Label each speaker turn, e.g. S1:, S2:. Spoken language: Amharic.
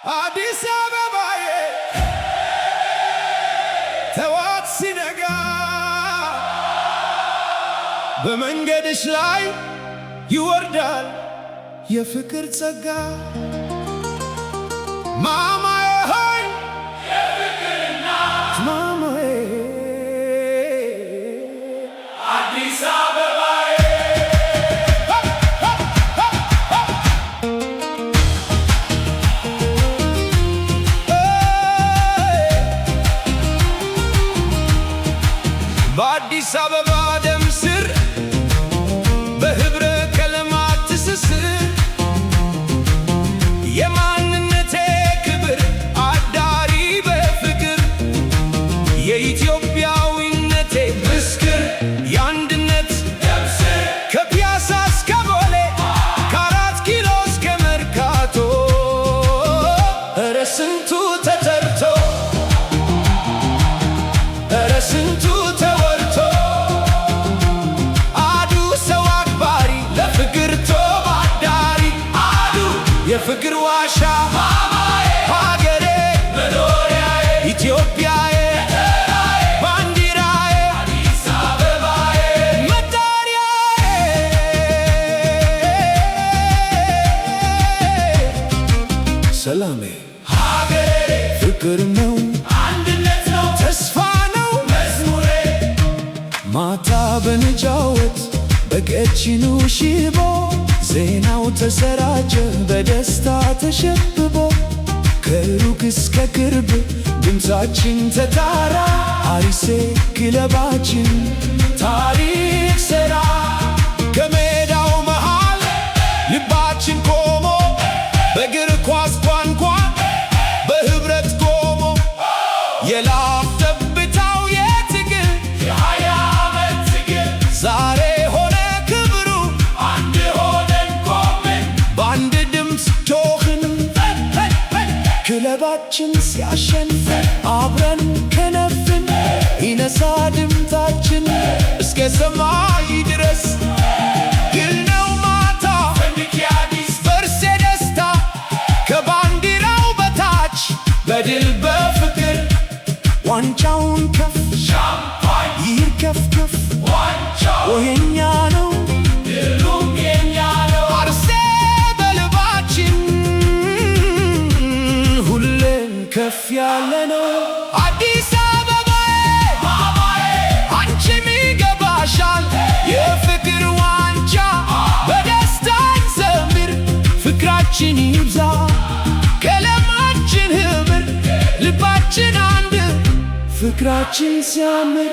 S1: አዲስ አበባዬ ተዋት ሲነጋ በመንገድሽ ላይ ይወርዳል የፍቅር ጸጋ ማማዬ ሆይ የፍቅር እናት ማማዬ አዲስ አበባዬ በአዲስ አበባ ደም ስር በህብረ ቀለማት ትስስር የማንነቴ ክብር አዳሪ በፍቅር የኢትዮጵያዊነቴ ምስክር የአንድነት ደም ስር ከፒያሳ እስከ ቦሌ ከአራት ኪሎ እስከ መርካቶ እረ ስንቱ ተጠርቶ እረ ስንቱ የፍቅር ዋሻ ማማዬ ሀገሬ መኖሪያዬ ኢትዮጵያዬ ባንዲራዬ አዲስ አበባዬ መጠሪያዬ ሰላሜ ሀገሬ ፍቅር ነው አንድነት ነው ተስፋ ነው መዝሙሬ ማታ በንጫወት በቀጭኑ ሽቦ ዜናው ተሰራጨ በደስታ ተሸብቦ ከሩቅ እስከ ቅርብ ድምፃችን ተጣራ አሪሴ ክለባችን ታሪክ ሠራ ከሜዳው መሃል ልባችን ቆሞ በእግር ኳስ ቋንቋ በህብረት ቆሞ የላፍ ጠብታው የትግል የ20 ዓመት ትግል ዛሬ ክለባችን ሲያሸንፍ አብረን ከነፍን ይነሳ ድምፃችን እስከ ሰማይ ድረስ ድል ነው ማታ አዲስ በርሴ ደስታ ከባንዲራው በታች በድል በፍቅር ዋንጫውን ከፍ ሻምፓኝ ይርከፍከፍ ዋንጫው የኛ ነው ድሉም የኛ ነው አርሴ በልባችን ከፍ ያለ ነው አዲስ አበባዬ ማማዬ አንቺም ይገባሻል የፍቅር ዋንጫ በደስታ እንዘምር ፍቅራችን ይብዛ ቀለማችን ህብር ልባችን አንድ ፍቅራችን ሲያምር